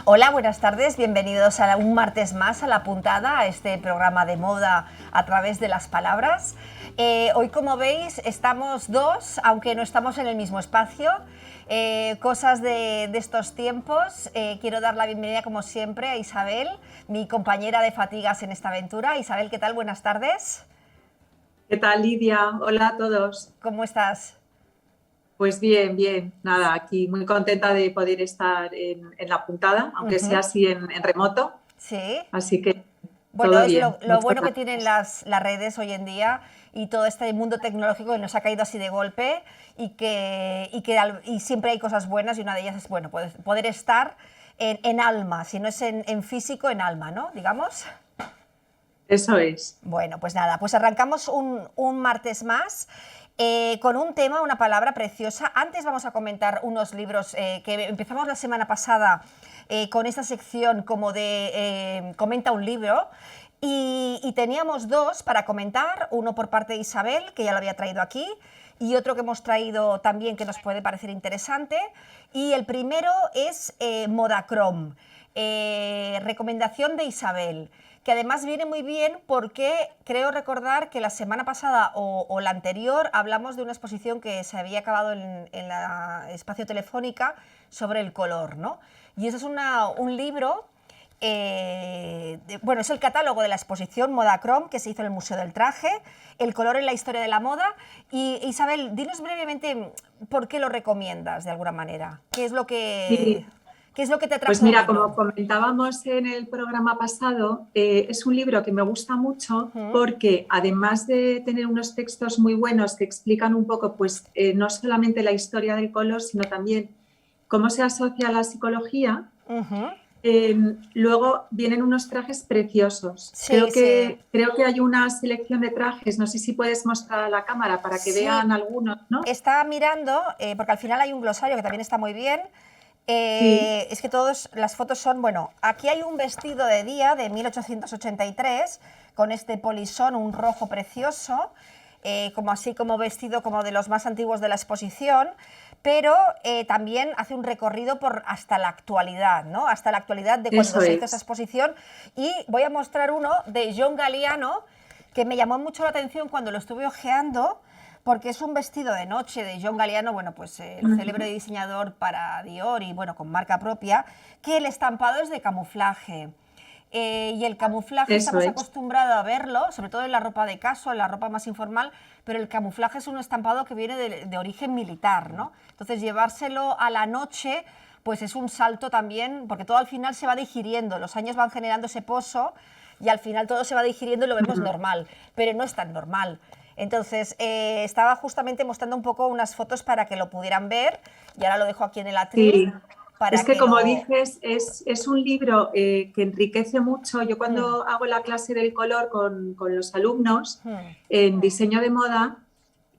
Hola, buenas tardes, bienvenidos a un martes más a La Puntada, a este programa de moda a través de las palabras. Hoy, como veis, estamos dos, aunque no estamos en el mismo espacio. Cosas de estos tiempos. Quiero dar la bienvenida, como siempre, a Isabel, mi compañera de fatigas en esta aventura. Isabel, ¿qué tal? Buenas tardes. ¿Qué tal, Lidia? Hola a todos. ¿Cómo estás? Pues bien, bien. Nada, aquí muy contenta de poder estar en la puntada, aunque sea Ujú. así en remoto. Sí. Así que Bueno, todo es bien. lo Muchas bueno que tienen gracias. las redes hoy en día y todo este mundo tecnológico que nos ha caído así de golpe y siempre hay cosas buenas y una de ellas es bueno, poder estar en alma, si no es en físico, en alma, ¿no? Digamos. Eso es. Bueno, pues nada, pues arrancamos un martes más con un tema, una palabra preciosa. Antes vamos a comentar unos libros que empezamos la semana pasada con esta sección como de comenta un libro. Y teníamos dos para comentar, uno por parte de Isabel, que ya lo había traído aquí, y otro que hemos traído también que nos puede parecer interesante. Y el primero es Modachrome, recomendación de Isabel, que además viene muy bien porque creo recordar que la semana pasada o la anterior hablamos de una exposición que se había acabado en la Espacio Telefónica sobre el color, ¿no? Y eso es un libro, bueno, es el catálogo de la exposición Modachrome que se hizo en el Museo del Traje, el color en la historia de la moda. Y Isabel, dinos brevemente por qué lo recomiendas de alguna manera, Sí, qué es lo que te pues trajo el mira, libro. como comentábamos en el programa pasado, es un libro que me gusta mucho ¿Mm? porque además de tener unos textos muy buenos que explican un poco, pues no solamente la historia del color, sino también cómo se asocia a la psicología. Uh -huh. Luego vienen unos trajes preciosos. Sí, sí. Creo que hay una selección de trajes. No sé si puedes mostrar a la cámara para que Sí, vean algunos, ¿no? estaba mirando, porque al final hay un glosario que también está muy bien. Sí, Es que todas las fotos son, bueno, aquí hay un vestido de día de 1883 con este polisón, un rojo precioso, como así como vestido como de los más antiguos de la exposición, pero también hace un recorrido por hasta la actualidad, ¿no? Hasta la actualidad de cuando eso se hizo esa es. exposición. Y voy a mostrar uno de John Galliano, que me llamó mucho la atención cuando lo estuve ojeando, porque es un vestido de noche de John Galliano, bueno, pues el célebre Ujú. diseñador para Dior y bueno, con marca propia, que el estampado es de camuflaje. Y el camuflaje Eso estamos es. acostumbrados a verlo, sobre todo en la ropa de caso, en la ropa más informal, pero el camuflaje es un estampado que viene de origen militar, ¿no? Entonces llevárselo a la noche pues es un salto también, porque todo al final se va digiriendo, los años van generando ese pozo y al final todo se va digiriendo y lo vemos Ujú. normal, pero no es tan normal. Entonces, estaba justamente mostrando un poco unas fotos para que lo pudieran ver y ahora lo dejo aquí en el atril Sí. Es para que que como lo... dices, es un libro que enriquece mucho. Yo Hmm, cuando hago la clase del color con los alumnos hmm, en diseño de moda,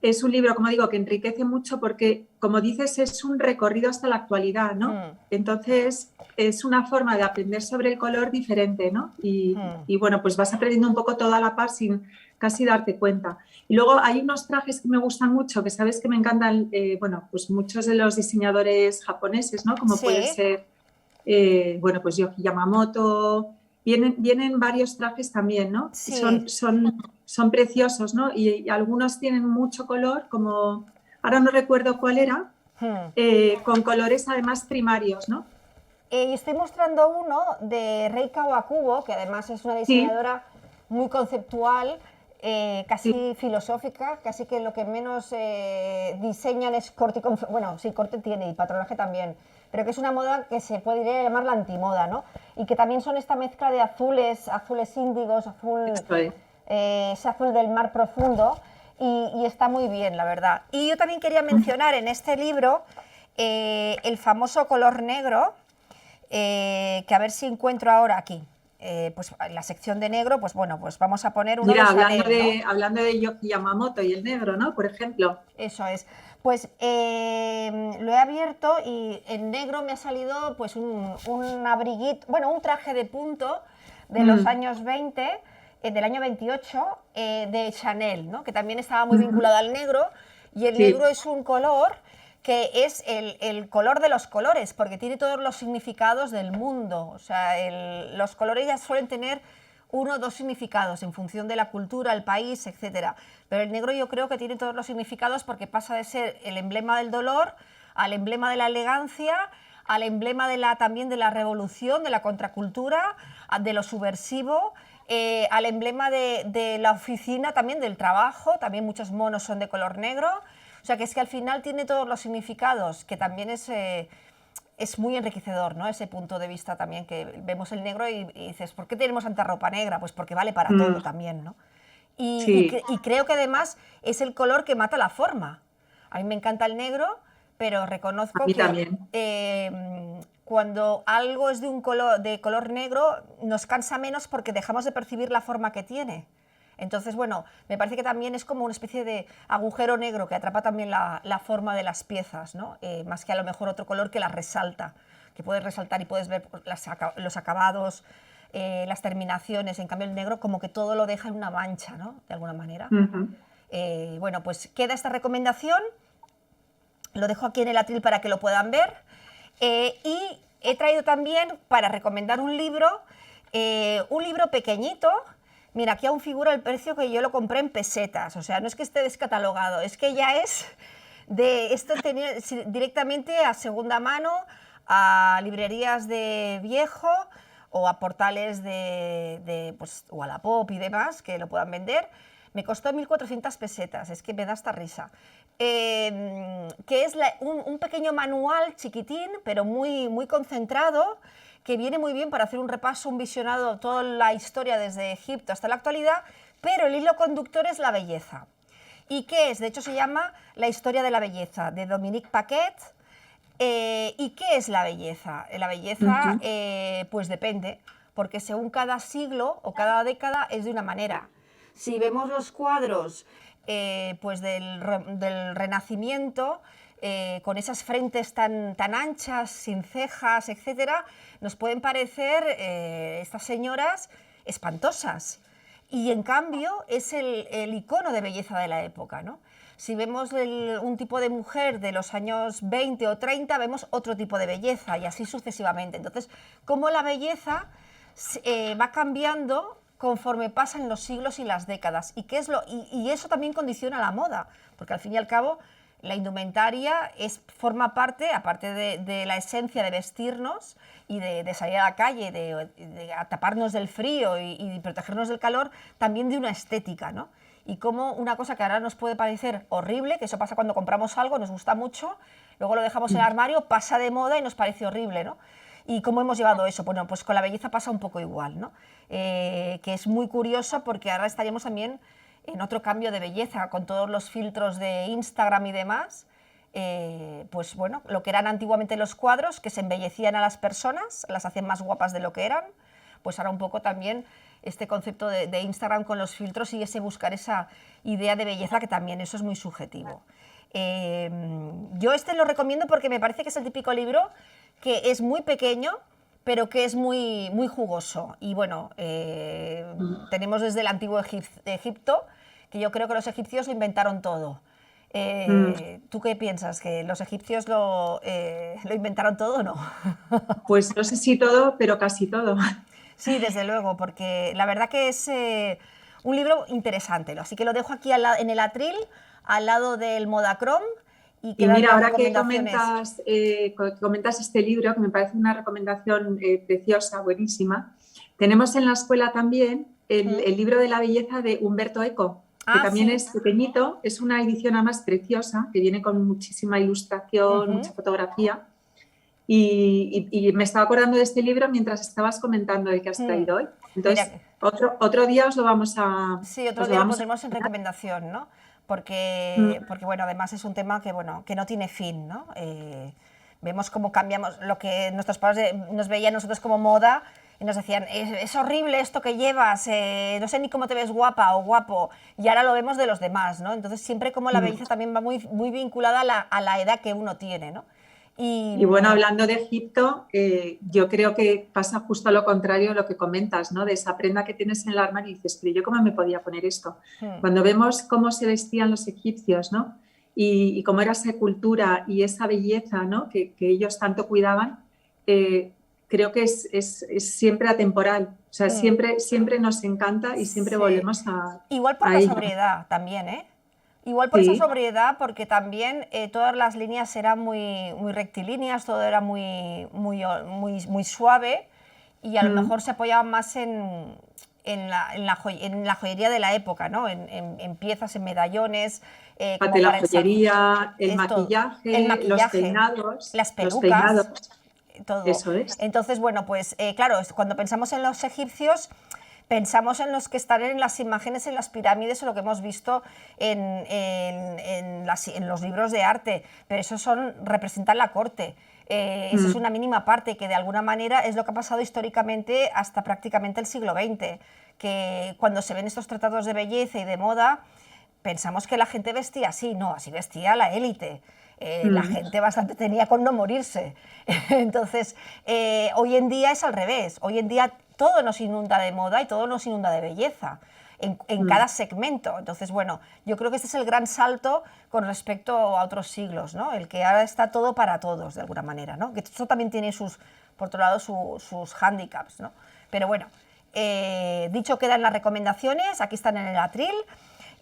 es un libro, como digo, que enriquece mucho porque, como dices, es un recorrido hasta la actualidad, ¿no? hmm, Entonces, es una forma de aprender sobre el color diferente, ¿no? hmm. Y bueno, pues vas aprendiendo un poco toda la par sin casi darte cuenta. Y luego hay unos trajes que me gustan mucho, que sabes que me encantan, bueno, pues muchos de los diseñadores japoneses, ¿no? Como pueden Sí, ser, bueno, pues Yohji Yamamoto. Vienen varios trajes también, ¿no? Y sí. son preciosos, ¿no? Y algunos tienen mucho color, como, ahora no recuerdo cuál era, Hmm. con colores además primarios, ¿no? Y estoy mostrando uno de Rei Kawakubo, que además es una Sí, diseñadora muy conceptual, sí, casi filosófica, casi que lo que menos diseñan es corte y bueno, sí, corte tiene y patronaje también, pero que es una moda que se podría llamar la antimoda, ¿no? Y que también son esta mezcla de azules, azules índigos, eso es. ese azul del mar profundo, y está muy bien, la verdad. Y yo también quería mencionar en este libro el famoso color negro, que a ver si encuentro ahora aquí. Pues en la sección de negro, pues bueno, pues vamos a poner uno de Mira, Chanel, ¿no? hablando de Yohji Yamamoto y el negro, ¿no? Por ejemplo. Eso es. Pues lo he abierto y en negro me ha salido pues un abriguito, bueno, un traje de punto de los Mm, años 20, del año 28, de Chanel, ¿no? Que también estaba muy ujú. vinculado al negro, y el negro Sí, es un color que es el color de los colores, porque tiene todos los significados del mundo. O sea, los colores ya suelen tener uno o dos significados en función de la cultura, el país, etcétera. Pero el negro yo creo que tiene todos los significados porque pasa de ser el emblema del dolor al emblema de la elegancia, al emblema también de la revolución, de la contracultura, de lo subversivo, al emblema de la oficina, también del trabajo, también muchos monos son de color negro. O sea, que es que al final tiene todos los significados, que también es muy enriquecedor, ¿no? Ese punto de vista también, que vemos el negro y dices, ¿por qué tenemos tanta ropa negra? Pues porque vale para todo también, ¿no? Sí, Y creo que además es el color que mata la forma. A mí me encanta el negro, pero a reconozco mí que también. cuando algo es de color negro nos cansa menos porque dejamos de percibir la forma que tiene. Entonces, bueno, me parece que también es como una especie de agujero negro que atrapa también la forma de las piezas, ¿no? Más que a lo mejor otro color que las resalta, que puedes resaltar y puedes ver los acabados, las terminaciones. En cambio, el negro como que todo lo deja en una mancha, ¿no? De alguna manera. Ujú. Bueno, pues queda esta recomendación. Lo dejo aquí en el atril para que lo puedan ver. Y he traído también para recomendar un libro pequeñito. Mira, aquí aún figura el precio que yo lo compré en pesetas. O sea, no es que esté descatalogado, es que ya es de esto directamente a segunda mano, a librerías de viejo o a portales pues, o a la Pop y demás que lo puedan vender. Me costó 1.400 pesetas, es que me da esta risa. Que es un pequeño manual chiquitín, pero muy, muy concentrado, que viene muy bien para hacer un repaso, un visionado, toda la historia desde Egipto hasta la actualidad, pero el hilo conductor es la belleza. ¿Y qué es? De hecho se llama La historia de la belleza, de Dominique Paquet. ¿Y qué es la belleza? La belleza, Ujú. pues depende, porque según cada siglo o cada década es de una manera. Si vemos los cuadros pues del Renacimiento, con esas frentes tan anchas, sin cejas, etcétera, nos pueden parecer estas señoras espantosas. Y en cambio es el icono de belleza de la época, ¿no? Si vemos un tipo de mujer de los años 20 o 30, vemos otro tipo de belleza y así sucesivamente. Entonces, cómo la belleza va cambiando conforme pasan los siglos y las décadas. Y eso también condiciona la moda, porque al fin y al cabo la indumentaria forma parte, aparte de la esencia de vestirnos y de salir a la calle, de taparnos del frío y protegernos del calor, también de una estética, ¿no? Y como una cosa que ahora nos puede parecer horrible, que eso pasa cuando compramos algo, nos gusta mucho, luego lo dejamos en el armario, pasa de moda y nos parece horrible, ¿no? ¿Y cómo hemos llevado eso? Bueno, pues con la belleza pasa un poco igual, ¿no? Que es muy curioso porque ahora estaríamos también en otro cambio de belleza, con todos los filtros de Instagram y demás. Pues bueno, lo que eran antiguamente los cuadros, que se embellecían a las personas, las hacían más guapas de lo que eran, pues ahora un poco también este concepto de Instagram con los filtros y ese buscar esa idea de belleza, que también eso es muy subjetivo. Yo lo recomiendo porque me parece que es el típico libro que es muy pequeño, pero que es muy, muy jugoso. Y bueno, tenemos desde el antiguo Egipto, que yo creo que los egipcios lo inventaron todo. ¿Tú qué piensas? ¿Que los egipcios lo inventaron todo o no? Pues no sé si todo, pero casi todo. Sí, desde luego, porque la verdad que es un libro interesante. Así que lo dejo aquí en el atril, al lado del Modacrom, y Y quedan mira, las ahora que recomendaciones. comentas este libro, que me parece una recomendación preciosa, buenísima, tenemos en la escuela también ¿Mm? el libro de la belleza de Humberto Eco, que Ah, también sí. es pequeñito, es una edición además preciosa, que viene con muchísima ilustración, mucha Ujú. fotografía. Y me estaba acordando de este libro mientras estabas comentando el que has Mm. traído hoy. Mira, Entonces, otro día sí, otro os lo día lo vamos a pondremos en comentar. recomendación, ¿no? Mm, Porque bueno, además es un tema que, bueno, que no tiene fin, ¿no? Vemos cómo cambiamos lo que nuestros padres nos veían nosotros como moda y nos decían, es horrible esto que llevas, no sé ni cómo te ves guapa o guapo, y ahora lo vemos de los demás, ¿no? Entonces siempre como la mm. belleza también va muy, muy vinculada a la edad que uno tiene, ¿no? Y Y bueno, hablando de Egipto, yo creo que pasa justo lo contrario a lo que comentas, ¿no? De esa prenda que tienes en el armario y dices, pero yo cómo me podía poner esto. Cuando vemos cómo se vestían los egipcios, ¿no? y como era esa cultura y esa belleza, ¿no? que ellos tanto cuidaban, creo que es siempre atemporal. O sea, Mm, siempre nos encanta y siempre sí. volvemos Igual por a la ello. sobriedad también, ¿eh? Igual por esa Sí. sobriedad, porque también todas las líneas eran muy rectilíneas, todo era muy suave y a lo Mm. mejor se apoyaban más en la joyería de la época, ¿no? En piezas, en medallones, Fíjate, como la para ensalzar. joyería, el Esto, el maquillaje, maquillaje, las los peinados, pelucas, todo. eso es. Entonces, bueno, pues claro, cuando pensamos en los egipcios, pensamos en los que están en las imágenes en las pirámides o lo que hemos visto en los libros de arte, pero eso representan la corte. Esa es Mm. una mínima parte que de alguna manera es lo que ha pasado históricamente hasta prácticamente el siglo XX, que cuando se ven estos tratados de belleza y de moda, pensamos que la gente vestía así, no, así vestía la élite. La Mm. gente bastante tenía con no morirse. Entonces, hoy en día es al revés. Hoy en día todo nos inunda de moda y todo nos inunda de belleza en Mm. cada segmento. Entonces, bueno, yo creo que este es el gran salto con respecto a otros siglos, ¿no? El que ahora está todo para todos, de alguna manera, ¿no? Que esto también tiene por otro lado, sus hándicaps, ¿no? Pero bueno, dicho quedan las recomendaciones, aquí están en el atril.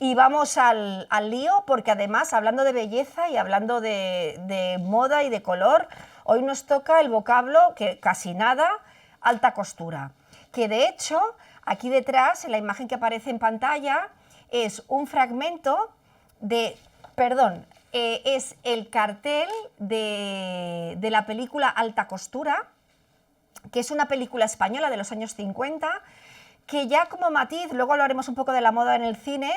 Y vamos al lío, porque además, hablando de belleza y hablando de moda y de color, hoy nos toca el vocablo, que casi nada, alta costura. Que de hecho, aquí detrás, en la imagen que aparece en pantalla, es un fragmento es el cartel de la película Alta Costura, que es una película española de los años 50, que ya como matiz, luego hablaremos un poco de la moda en el cine,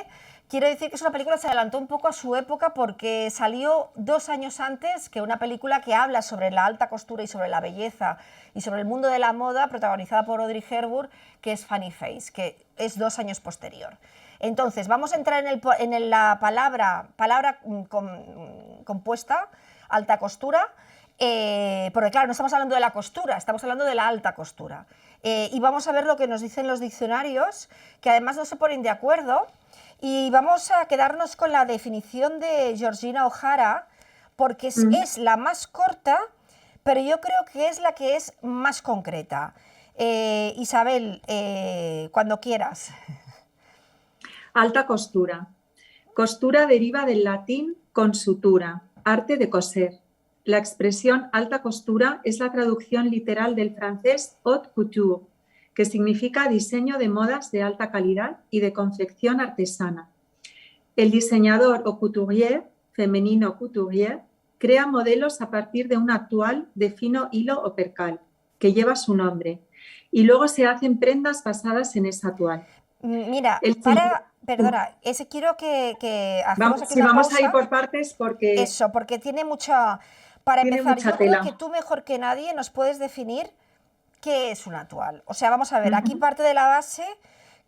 quiero decir que es una película que se adelantó un poco a su época porque salió 2 años antes que una película que habla sobre la alta costura y sobre la belleza y sobre el mundo de la moda, protagonizada por Audrey Hepburn, que es Funny Face, que es 2 años posterior. Entonces, vamos a entrar en la palabra compuesta, alta costura, porque claro, no estamos hablando de la costura, estamos hablando de la alta costura. Y vamos a ver lo que nos dicen los diccionarios, que además no se ponen de acuerdo, y vamos a quedarnos con la definición de Georgina O'Hara, porque Mm. es la más corta, pero yo creo que es la que es más concreta. Isabel, cuando quieras. Alta costura. Costura deriva del latín consutura, arte de coser. La expresión alta costura es la traducción literal del francés haute couture, que significa diseño de modas de alta calidad y de confección artesana. El diseñador o couturier, femenino couturier, crea modelos a partir de un actual de fino hilo o percal, que lleva su nombre, y luego se hacen prendas basadas en esa actual. Mira, El, perdona, quiero que hacemos aquí si una vamos a ir pausa. por partes porque Eso, porque tiene mucha... Para tiene empezar, mucha yo creo que tela. tú mejor que nadie nos puedes definir qué es un actual. O sea, vamos a ver, aquí Ujú. parte de la base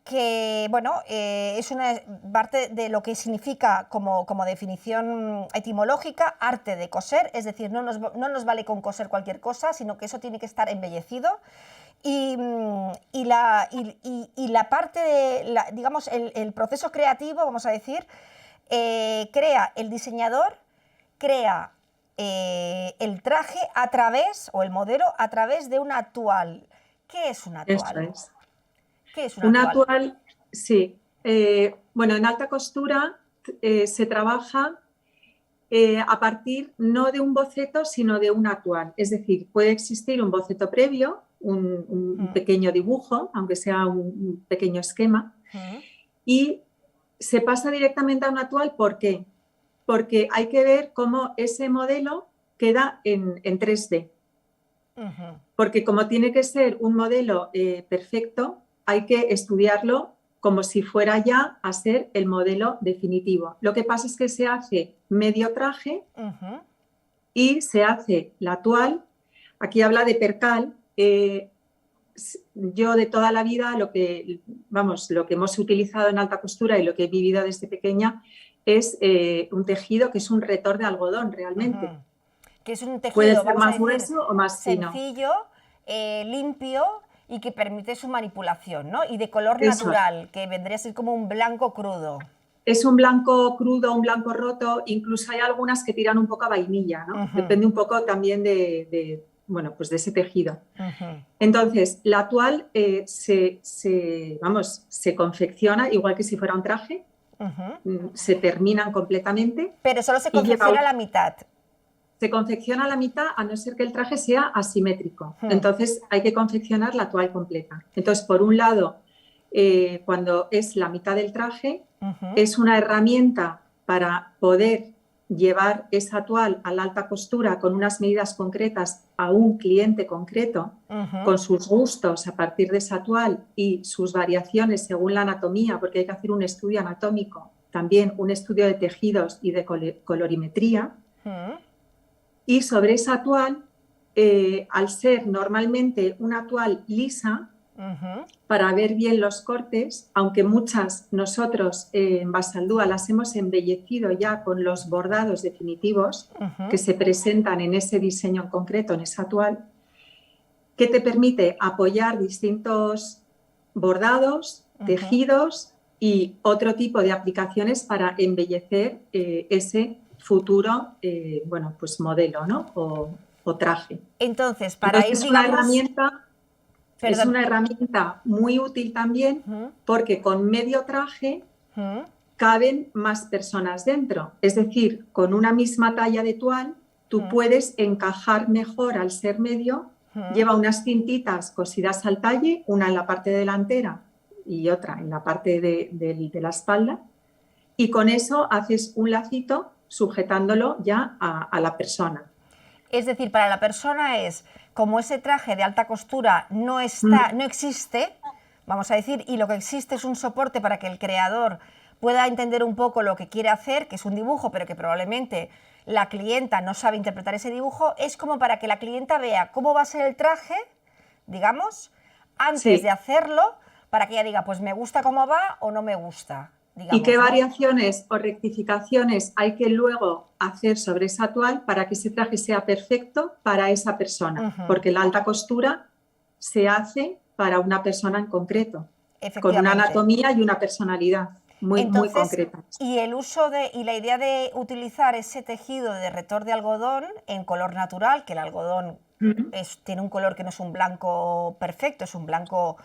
que, bueno, es una parte de lo que significa como definición etimológica, arte de coser, es decir, no nos vale con coser cualquier cosa, sino que eso tiene que estar embellecido. Y la parte de, digamos, el proceso creativo, vamos a decir, crea el diseñador, crea el traje a través, o el modelo, a través de un actual. ¿Qué es un Eso actual? es. ¿Qué es un Un actual? actual, sí. Bueno, en alta costura se trabaja a partir no de un boceto, sino de un actual. Es decir, puede existir un boceto previo, un Mm, pequeño dibujo, aunque sea un pequeño esquema, mm, y se pasa directamente a un actual. ¿Por qué? Porque hay que ver cómo ese modelo queda en 3D. ujú. Porque como tiene que ser un modelo perfecto, hay que estudiarlo como si fuera ya a ser el modelo definitivo. Lo que pasa es que se hace medio traje Ujú. y se hace la actual. Aquí habla de percal. Yo de toda la vida lo que hemos utilizado en alta costura y lo que he vivido desde pequeña es un tejido que es un retor de algodón realmente. Ujú. Que es un Puede tejido, ser vamos a más decir, grueso o más fino. sencillo, limpio y que permite su manipulación, ¿no? Y de color Eso, natural, que vendría a ser como un blanco crudo. es un blanco crudo, un blanco roto, incluso hay algunas que tiran un poco a vainilla, ¿no? Depende un poco también bueno, pues de ese tejido. Entonces, la toile se confecciona igual que si fuera un traje, se terminan completamente. Pero solo se y confecciona la mitad. Se confecciona la mitad a no ser que el traje sea asimétrico. Entonces hay que confeccionar la toile completa. Entonces, por un lado, cuando es la mitad del traje, es una herramienta para poder llevar esa toile a la alta costura con unas medidas concretas a un cliente concreto, con sus gustos a partir de esa toile y sus variaciones según la anatomía, porque hay que hacer un estudio anatómico, también un estudio de tejidos y de colorimetría. Y sobre esa toile, al ser normalmente una toile lisa, para ver bien los cortes, aunque muchas nosotros en Basaldúa las hemos embellecido ya con los bordados definitivos que se presentan en ese diseño en concreto, en esa toile, que te permite apoyar distintos bordados, tejidos y otro tipo de aplicaciones para embellecer ese futuro bueno, pues modelo, ¿no? o traje. Entonces, para ir, es digamos... Es una herramienta muy útil también porque con medio traje caben más personas dentro. Es decir, con una misma talla de toile, tú puedes encajar mejor al ser medio. Lleva unas cintitas cosidas al talle, una en la parte delantera y otra en la parte de la espalda. Y con eso haces un lacito sujetándolo ya a la persona. Es decir, para la persona es, como ese traje de alta costura no existe, vamos a decir, y lo que existe es un soporte para que el creador pueda entender un poco lo que quiere hacer, que es un dibujo, pero que probablemente la clienta no sabe interpretar ese dibujo, es como para que la clienta vea cómo va a ser el traje, digamos, antes de hacerlo, para que ella diga, pues me gusta cómo va o no me gusta. Digamos, y qué variaciones o rectificaciones hay que luego hacer sobre esa toile para que ese traje sea perfecto para esa persona, porque la alta costura se hace para una persona en concreto, con una anatomía y una personalidad muy concreta. Y el uso y la idea de utilizar ese tejido de retor de algodón en color natural, que el algodón tiene un color que no es un blanco perfecto, es un blanco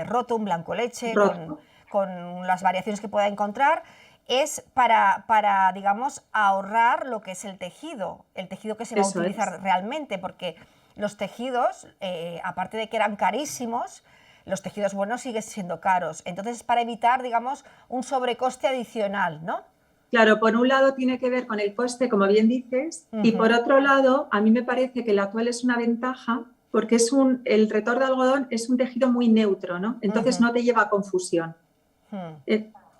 roto, un blanco leche, con las variaciones que pueda encontrar, es para, digamos, ahorrar lo que es el tejido que se va a utilizar realmente, porque los tejidos, aparte de que eran carísimos, los tejidos buenos siguen siendo caros. Entonces, es para evitar, digamos, un sobrecoste adicional, ¿no? Claro, por un lado tiene que ver con el coste, como bien dices, y por otro lado, a mí me parece que la toile es una ventaja porque el retor de algodón es un tejido muy neutro, ¿no? Entonces no te lleva a confusión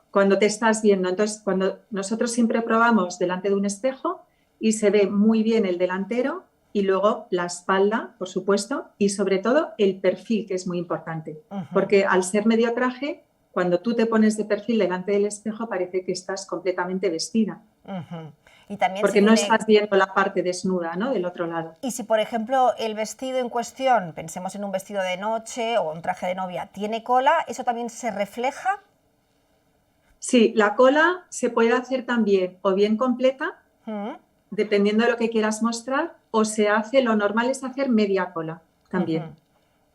cuando te estás viendo. Entonces, cuando nosotros siempre probamos delante de un espejo y se ve muy bien el delantero y luego la espalda, por supuesto, y sobre todo el perfil, que es muy importante, porque al ser medio traje, cuando tú te pones de perfil delante del espejo parece que estás completamente vestida. Y también porque no estás viendo la parte desnuda, ¿no? del otro lado. Y si, por ejemplo, el vestido en cuestión, pensemos en un vestido de noche o un traje de novia, tiene cola, ¿eso también se refleja? Sí, la cola se puede hacer también o bien completa, dependiendo de lo que quieras mostrar, o se hace, lo normal es hacer media cola también,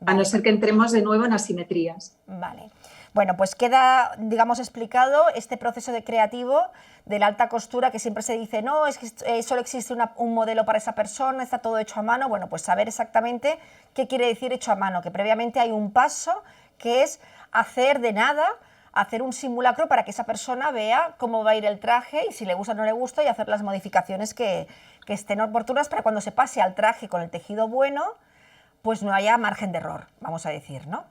a no ser que entremos de nuevo en asimetrías. Vale. Bueno, pues queda, digamos, explicado este proceso de creativo de la alta costura, que siempre se dice, no, es que solo existe un modelo para esa persona, está todo hecho a mano. Bueno, pues saber exactamente qué quiere decir hecho a mano, que previamente hay un paso que es hacer de nada, hacer un simulacro para que esa persona vea cómo va a ir el traje y si le gusta o no le gusta, y hacer las modificaciones que estén oportunas para cuando se pase al traje con el tejido bueno, pues no haya margen de error, vamos a decir, ¿no?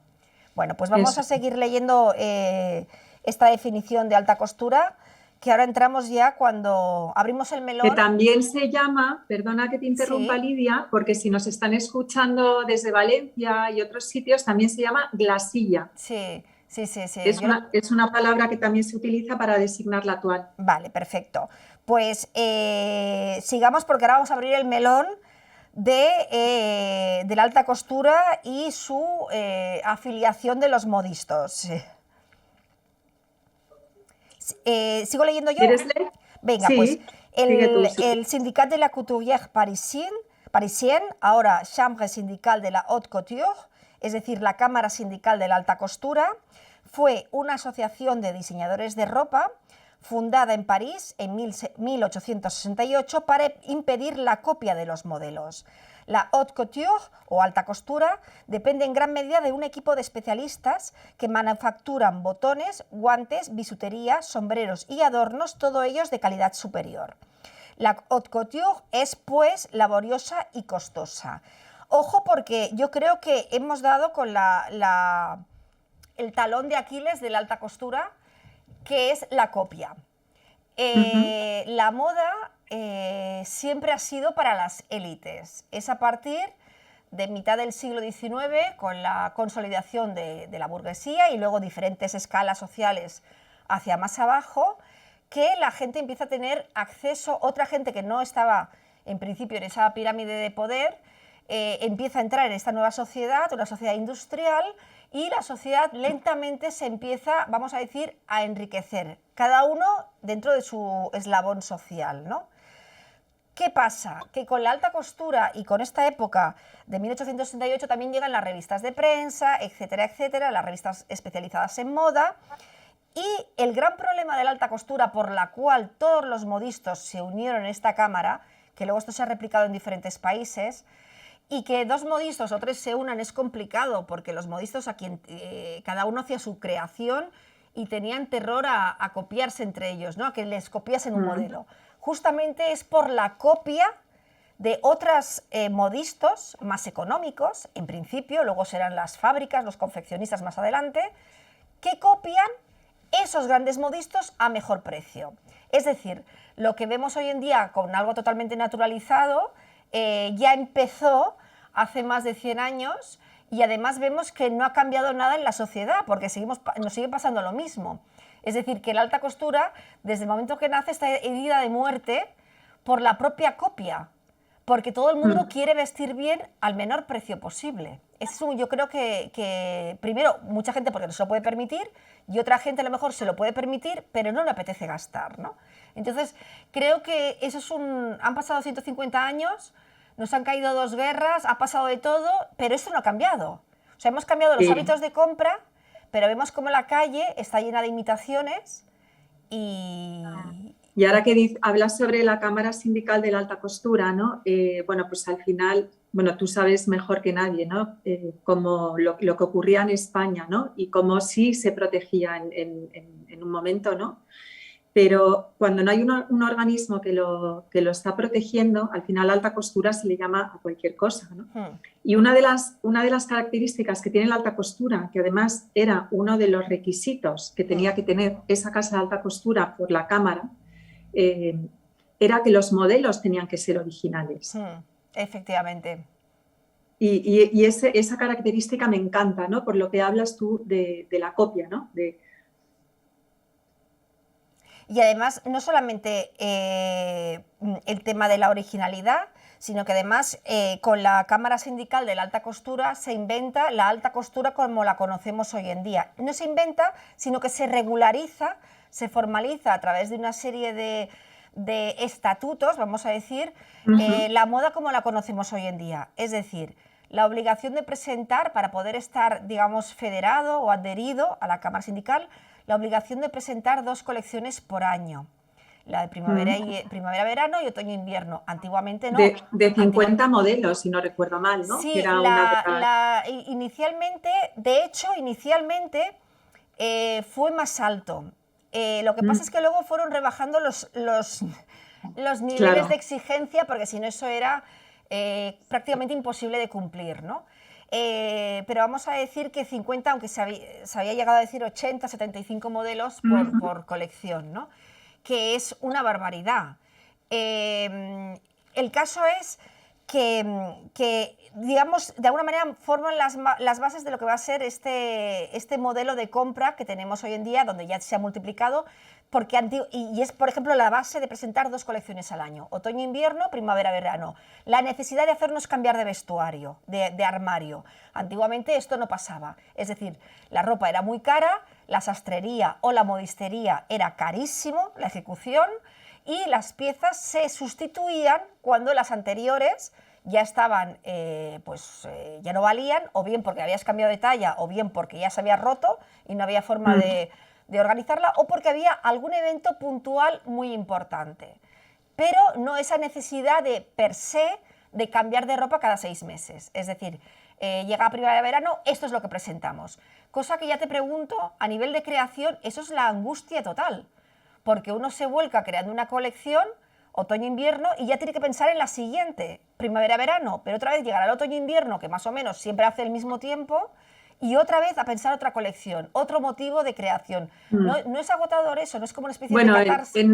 Bueno, pues vamos a seguir leyendo esta definición de alta costura, que ahora entramos ya cuando abrimos el melón. Que también se llama, perdona que te interrumpa, Lidia, porque si nos están escuchando desde Valencia y otros sitios, también se llama glasilla. Sí. Es una palabra que también se utiliza para designar la toile. Vale, perfecto. Pues sigamos, porque ahora vamos a abrir el melón de la alta costura y su afiliación de los modistos. ¿Sigo leyendo yo? ¿Quieres leer? Venga, pues Sí, sigue tú. Sí. el Syndicat de la Couturière Parisienne, ahora Chambre Syndicale de la Haute Couture, es decir, la Cámara Sindical de la Alta Costura, fue una asociación de diseñadores de ropa fundada en París en 1868 para impedir la copia de los modelos. La haute couture, o alta costura, depende en gran medida de un equipo de especialistas que manufacturan botones, guantes, bisutería, sombreros y adornos, todos ellos de calidad superior. La haute couture es, pues, laboriosa y costosa. Ojo, porque yo creo que hemos dado con el talón de Aquiles de la alta costura, que es la copia. La moda siempre ha sido para las élites. Es a partir de mitad del siglo XIX, con la consolidación de la burguesía y luego diferentes escalas sociales hacia más abajo, que la gente empieza a tener acceso, otra gente que no estaba en principio en esa pirámide de poder, empieza a entrar en esta nueva sociedad, una sociedad industrial, y la sociedad lentamente se empieza, vamos a decir, a enriquecer, cada uno dentro de su eslabón social, ¿no? ¿Qué pasa? Que con la alta costura y con esta época de 1868 también llegan las revistas de prensa, etcétera, etcétera, las revistas especializadas en moda, y el gran problema de la alta costura, por la cual todos los modistas se unieron en esta cámara, que luego esto se ha replicado en diferentes países, y que dos modistas o tres se unan es complicado, porque los modistas cada uno hacía su creación y tenían terror a copiarse entre ellos, ¿no? A que les copiasen un modelo. Justamente es por la copia de otros modistas más económicos, en principio, luego serán las fábricas, los confeccionistas más adelante, que copian esos grandes modistas a mejor precio. Es decir, lo que vemos hoy en día con algo totalmente naturalizado, ya empezó hace más de 100 años, y además vemos que no ha cambiado nada en la sociedad, porque nos sigue pasando lo mismo. Es decir, que la alta costura, desde el momento que nace, está herida de muerte por la propia copia, porque todo el mundo quiere vestir bien al menor precio posible. Yo creo que, primero, mucha gente porque no se lo puede permitir, y otra gente a lo mejor se lo puede permitir, pero no le apetece gastar, ¿no? Entonces, creo que han pasado 150 años, nos han caído 2 guerras, ha pasado de todo, pero esto no ha cambiado. O sea, hemos cambiado los hábitos de compra, pero vemos cómo la calle está llena de imitaciones y... Y ahora que hablas sobre la Cámara Sindical de la Alta Costura, ¿no? Bueno, pues al final, bueno, tú sabes mejor que nadie, ¿no? Como lo que ocurría en España, ¿no? Y cómo sí se protegía en un momento, ¿no? Pero cuando no hay un organismo que lo está protegiendo, al final alta costura se le llama a cualquier cosa, ¿no? Y una de las características que tiene la alta costura, que además era uno de los requisitos que tenía que tener esa casa de alta costura por la Cámara, era que los modelos tenían que ser originales. Efectivamente. Y esa característica me encanta, ¿no? Por lo que hablas tú de la copia, ¿no? Y además, no solamente el tema de la originalidad, sino que además con la Cámara Sindical de la Alta Costura se inventa la alta costura como la conocemos hoy en día. No se inventa, sino que se regulariza, se formaliza a través de una serie de estatutos, vamos a decir, la moda como la conocemos hoy en día. Es decir, la obligación de presentar, para poder estar, digamos, federado o adherido a la Cámara Sindical, la obligación de presentar 2 colecciones por año. La de primavera-verano y otoño-invierno. Antiguamente no. De 50 modelos, si no recuerdo mal, ¿no? Sí, que era inicialmente fue más alto. Lo que pasa es que luego fueron rebajando los niveles de exigencia, porque si no eso era prácticamente imposible de cumplir, ¿no? Pero vamos a decir que 50, aunque se había llegado a decir 80, 75 modelos por colección, ¿no? Que es una barbaridad. El caso es que, digamos, de alguna manera forman las bases de lo que va a ser este modelo de compra que tenemos hoy en día, donde ya se ha multiplicado, porque y es, por ejemplo, la base de presentar 2 colecciones al año, otoño-invierno, primavera-verano. La necesidad de hacernos cambiar de vestuario, de armario. Antiguamente esto no pasaba, es decir, la ropa era muy cara, la sastrería o la modistería era carísimo, la ejecución, y las piezas se sustituían cuando las anteriores ya estaban, ya no valían, o bien porque habías cambiado de talla, o bien porque ya se había roto y no había forma de organizarla, o porque había algún evento puntual muy importante. Pero no esa necesidad de per se de cambiar de ropa cada 6 meses. Es decir, llega primavera-verano, esto es lo que presentamos. Cosa que ya te pregunto, a nivel de creación, eso es la angustia total, porque uno se vuelca creando una colección otoño-invierno y ya tiene que pensar en la siguiente, primavera-verano, pero otra vez llegará el otoño-invierno, que más o menos siempre hace el mismo tiempo, y otra vez a pensar otra colección, otro motivo de creación. ¿No es agotador eso? ¿No es como una especie de catarsis?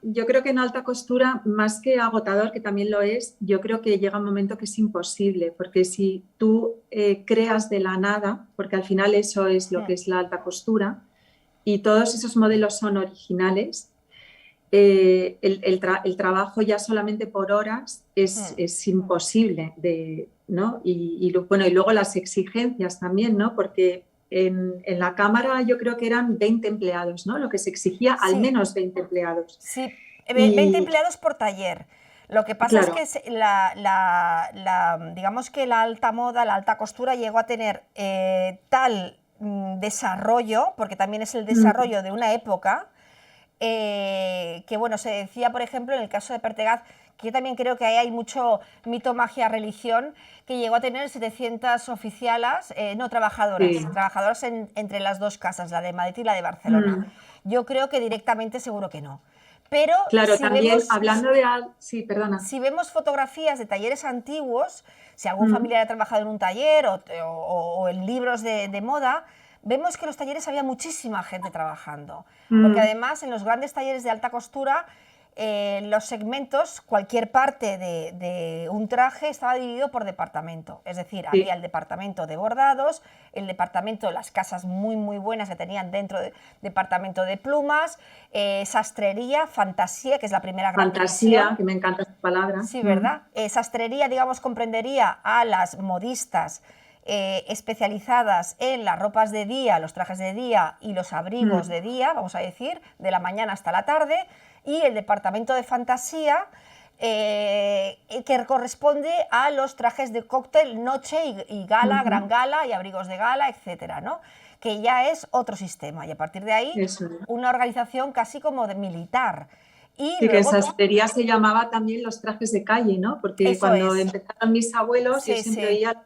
Yo creo que en alta costura, más que agotador, que también lo es, yo creo que llega un momento que es imposible, porque si tú creas de la nada, porque al final eso es lo que es la alta costura, y todos esos modelos son originales, el trabajo ya solamente por horas es imposible, ¿no? Y luego las exigencias también, ¿no? Porque en la cámara yo creo que eran 20 empleados, ¿no? Lo que se exigía, al menos 20 empleados. Sí, 20 empleados por taller. Lo que pasa claro, es que digamos que la alta moda, la alta costura llegó a tener tal desarrollo, porque también es el desarrollo de una época, que bueno, se decía, por ejemplo, en el caso de Pertegaz, que yo también creo que ahí hay mucho mito, magia, religión, que llegó a tener 700 oficialas, no trabajadoras, trabajadoras entre las dos casas, la de Madrid y la de Barcelona. Yo creo que directamente seguro que no. Pero claro, si también vemos, hablando de... Sí, perdona. si vemos fotografías de talleres antiguos, si algún familiar ha trabajado en un taller o en libros de moda, vemos que en los talleres había muchísima gente trabajando, porque además en los grandes talleres de alta costura, los segmentos, cualquier parte de un traje estaba dividido por departamento, es decir, había el departamento de bordados, el departamento de las casas muy muy buenas que tenían dentro del departamento de plumas, sastrería, fantasía, que es la primera gran división. Que me encanta esa palabra. Sí, ¿verdad? Sastrería, digamos, comprendería a las modistas especializadas en las ropas de día, los trajes de día y los abrigos de día, vamos a decir, de la mañana hasta la tarde, y el departamento de fantasía, que corresponde a los trajes de cóctel, noche y gala, gran gala y abrigos de gala, etcétera, ¿no? Que ya es otro sistema, y a partir de ahí una organización casi como de militar. Y sí, luego, que en sastrería se llamaba también los trajes de calle, ¿no? Porque cuando empezaron mis abuelos, yo siempre veía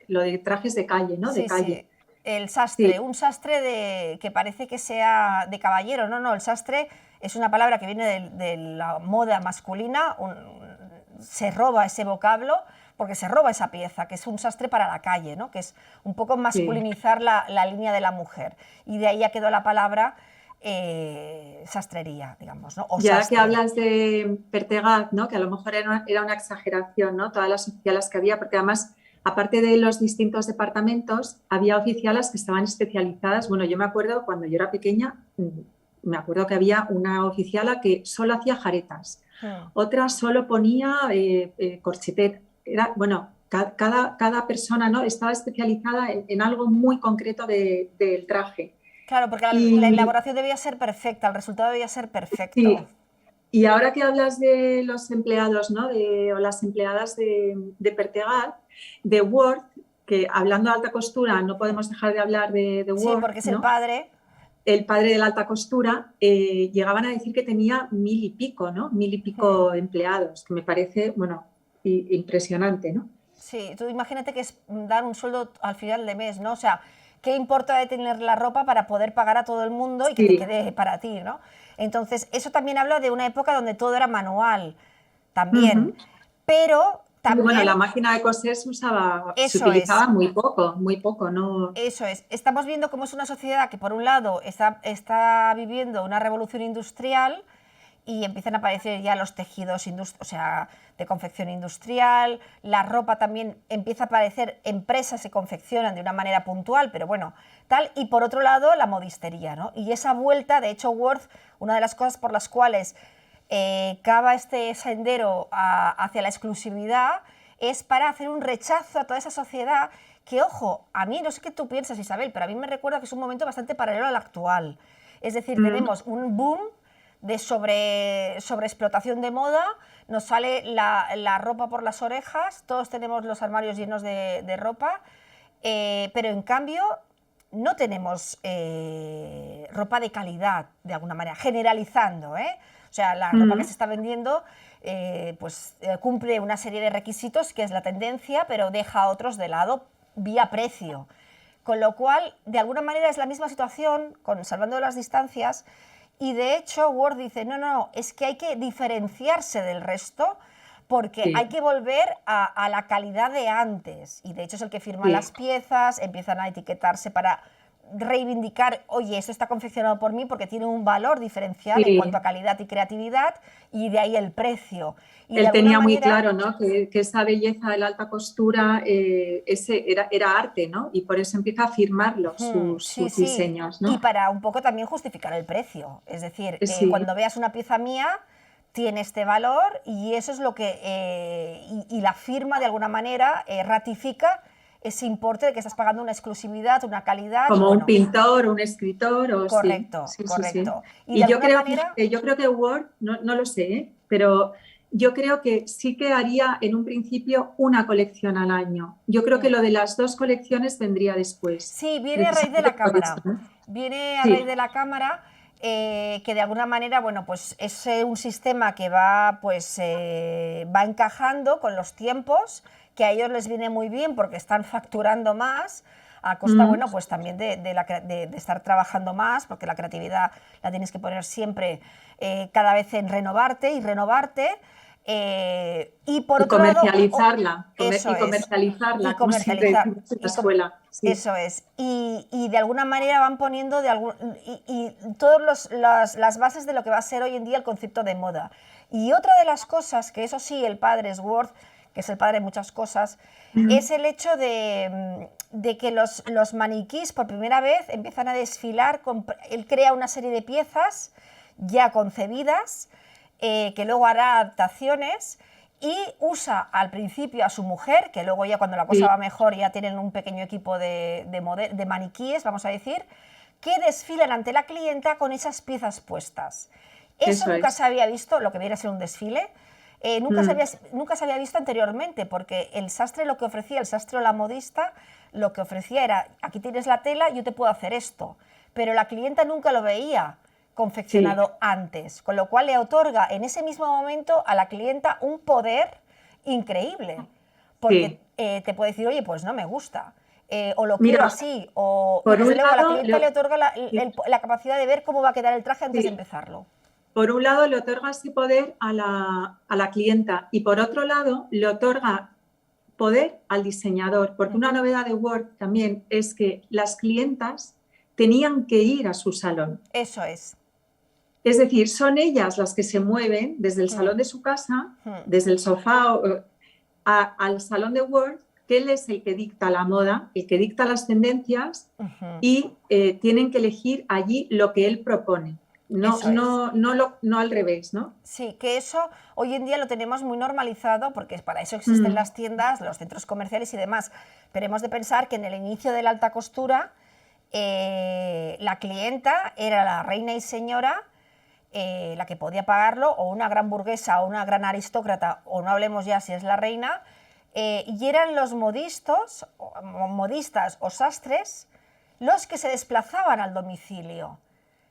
lo de trajes de calle, ¿no? De calle. Sí. El sastre, un sastre que parece que sea de caballero, no, el sastre es una palabra que viene de la moda masculina, se roba ese vocablo porque se roba esa pieza, que es un sastre para la calle, ¿no? Que es un poco masculinizar la línea de la mujer, y de ahí ya quedó la palabra sastrería, digamos, ¿no? O ya sastre. que hablas de Pertegaz, ¿no? Que a lo mejor era una exageración, ¿no? Todas las oficialas que había, porque además, aparte de los distintos departamentos, había oficialas que estaban especializadas. Bueno, yo me acuerdo cuando yo era pequeña, me acuerdo que había una oficiala que solo hacía jaretas, otra solo ponía corchetet. Cada persona, ¿no? Estaba especializada en algo muy concreto del traje. Claro, porque la elaboración debía ser perfecta, el resultado debía ser perfecto. Sí. Y ahora que hablas de los empleados, ¿no? O las empleadas de Pertegaz, de Worth, que hablando de alta costura no podemos dejar de hablar de Worth. Sí, porque es, ¿no?, el padre de la alta costura, llegaban a decir que tenía 1000 y pico, ¿no? 1000 y pico empleados, que me parece, bueno, impresionante, ¿no? Sí, tú imagínate que es dar un sueldo al final de mes, ¿no? O sea, ¿qué importa de tener la ropa para poder pagar a todo el mundo y que te quede para ti, ¿no? Entonces, eso también habla de una época donde todo era manual, también, pero también... Bueno, la máquina de coser se utilizaba muy poco, ¿no? Eso es. Estamos viendo cómo es una sociedad que, por un lado, está viviendo una revolución industrial y empiezan a aparecer ya los tejidos o sea, de confección industrial, la ropa también empieza a aparecer, empresas se confeccionan de una manera puntual, pero bueno, tal, y por otro lado la modistería, ¿no? Y esa vuelta, de hecho, Worth, una de las cosas por las cuales cava este sendero hacia la exclusividad es para hacer un rechazo a toda esa sociedad que, ojo, a mí, no sé qué tú piensas, Isabel, pero a mí me recuerda que es un momento bastante paralelo al actual. Es decir, tenemos un boom de sobreexplotación de moda, nos sale la ropa por las orejas, todos tenemos los armarios llenos de ropa, pero en cambio no tenemos ropa de calidad, de alguna manera, generalizando, ¿eh? O sea, la ropa que se está vendiendo cumple una serie de requisitos que es la tendencia, pero deja a otros de lado vía precio. Con lo cual, de alguna manera es la misma situación, salvando las distancias, y de hecho Worth dice, no, es que hay que diferenciarse del resto porque hay que volver a la calidad de antes. Y de hecho es el que firma las piezas, empiezan a etiquetarse para reivindicar, oye, esto está confeccionado por mí porque tiene un valor diferencial en cuanto a calidad y creatividad, y de ahí el precio. Y él tenía muy claro, ¿no?, que esa belleza de la alta costura era arte, ¿no? Y por eso empieza a firmarlo sus diseños, ¿no? Y para un poco también justificar el precio. Es decir, cuando veas una pieza mía, tiene este valor, y eso es lo que... y la firma, de alguna manera, ratifica ese importe de que estás pagando una exclusividad, una calidad. Como un pintor, un escritor. Correcto, sí. correcto. Y yo creo que Worth, no lo sé, pero yo creo que sí que haría en un principio una colección al año. Yo creo que lo de las 2 colecciones vendría después. Sí, viene a raíz de la cámara. Viene a raíz de la cámara, que de alguna manera, bueno, pues es un sistema que va encajando con los tiempos, que a ellos les viene muy bien porque están facturando más a costa, bueno, pues también de estar trabajando más, porque la creatividad la tienes que poner siempre cada vez en renovarte y renovarte. Y por otro comercializarla, lado, como siempre decimos en la escuela. Sí. Eso es. Y de alguna manera van poniendo todas las bases de lo que va a ser hoy en día el concepto de moda. Y otra de las cosas, que eso sí, el padre es Worth, que es el padre de muchas cosas, es el hecho de que los maniquís por primera vez empiezan a desfilar. Él crea una serie de piezas ya concebidas, que luego hará adaptaciones, y usa al principio a su mujer, que luego ya cuando la cosa va mejor ya tienen un pequeño equipo de maniquíes, vamos a decir, que desfilan ante la clienta con esas piezas puestas. Eso nunca se había visto, lo que viene a ser un desfile, nunca se había visto anteriormente, porque el sastre lo que ofrecía, el sastre o la modista, lo que ofrecía era, aquí tienes la tela, yo te puedo hacer esto, pero la clienta nunca lo veía confeccionado antes, con lo cual le otorga en ese mismo momento a la clienta un poder increíble, porque te puede decir, oye, pues no me gusta, o lo quiero así, o desde luego a la clienta le otorga la capacidad de ver cómo va a quedar el traje antes de empezarlo. Por un lado le otorga ese poder a la clienta, y por otro lado le otorga poder al diseñador, porque una novedad de Worth también es que las clientas tenían que ir a su salón. Eso es. Es decir, son ellas las que se mueven desde el salón de su casa, desde el sofá al salón de Worth, que él es el que dicta la moda, el que dicta las tendencias, y tienen que elegir allí lo que él propone. No al revés, ¿no? Sí, que eso hoy en día lo tenemos muy normalizado, porque para eso existen las tiendas, los centros comerciales y demás. Pero hemos de pensar que en el inicio de la alta costura, la clienta era la reina y señora, la que podía pagarlo, o una gran burguesa o una gran aristócrata, o no hablemos ya si es la reina, y eran los modistas o sastres los que se desplazaban al domicilio.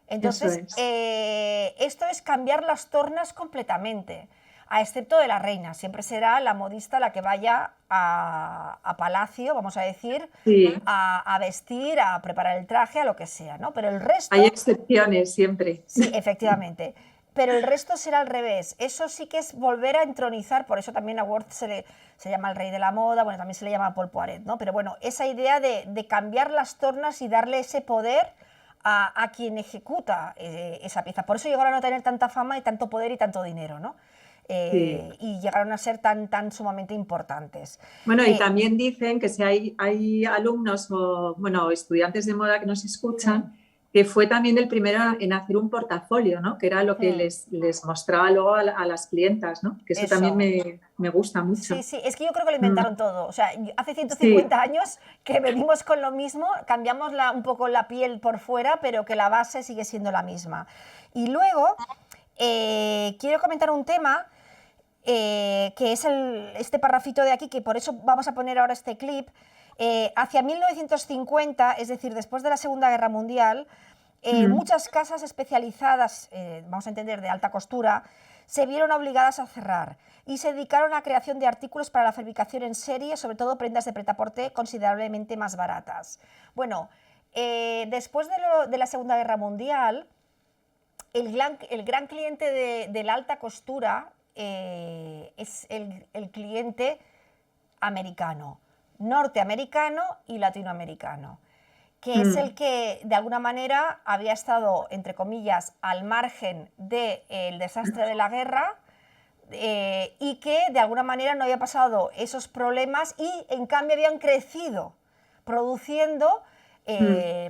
Entonces, esto es cambiar las tornas completamente, a excepto de la reina. Siempre será la modista la que vaya a palacio, vamos a decir, a vestir, a preparar el traje, a lo que sea, ¿no? Pero el resto... Hay excepciones siempre. Sí, efectivamente. Pero el resto será al revés. Eso sí que es volver a entronizar, por eso también a Worth se llama el rey de la moda, bueno, también se le llama Paul Poiret, ¿no? Pero bueno, esa idea de cambiar las tornas y darle ese poder a quien ejecuta esa pieza. Por eso llegaron a tener tanta fama y tanto poder y tanto dinero, ¿no? Sí. Y llegaron a ser tan sumamente importantes. Bueno, y también dicen que si hay alumnos o bueno, estudiantes de moda que nos escuchan, que fue también el primero en hacer un portafolio, ¿no? Que era lo que les mostraba luego a las clientas, ¿no? Que eso también me gusta mucho. Sí, sí, es que yo creo que lo inventaron todo. O sea, hace 150 Sí. años que venimos con lo mismo, cambiamos un poco la piel por fuera, pero que la base sigue siendo la misma. Y luego, quiero comentar un tema que es este parrafito de aquí, que por eso vamos a poner ahora este clip. Hacia 1950, es decir, después de la Segunda Guerra Mundial, muchas casas especializadas, vamos a entender, de alta costura, se vieron obligadas a cerrar y se dedicaron a la creación de artículos para la fabricación en serie, sobre todo prendas de prêt-à-porter considerablemente más baratas. Bueno, después de la Segunda Guerra Mundial, el gran cliente de la alta costura es el cliente americano, norteamericano y latinoamericano, que es el que de alguna manera había estado, entre comillas, al margen del desastre de la guerra y que de alguna manera no había pasado esos problemas y en cambio habían crecido produciendo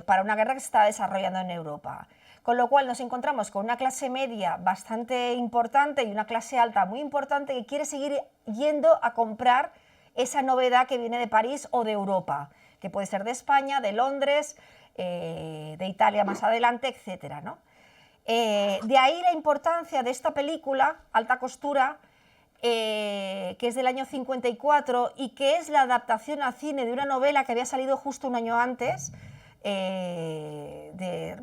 para una guerra que se estaba desarrollando en Europa. Con lo cual nos encontramos con una clase media bastante importante y una clase alta muy importante que quiere seguir yendo a comprar esa novedad que viene de París o de Europa, que puede ser de España, de Londres, de Italia más adelante, etcétera, ¿no? De ahí la importancia de esta película, Alta Costura, que es del año 54 y que es la adaptación al cine de una novela que había salido justo un año antes, de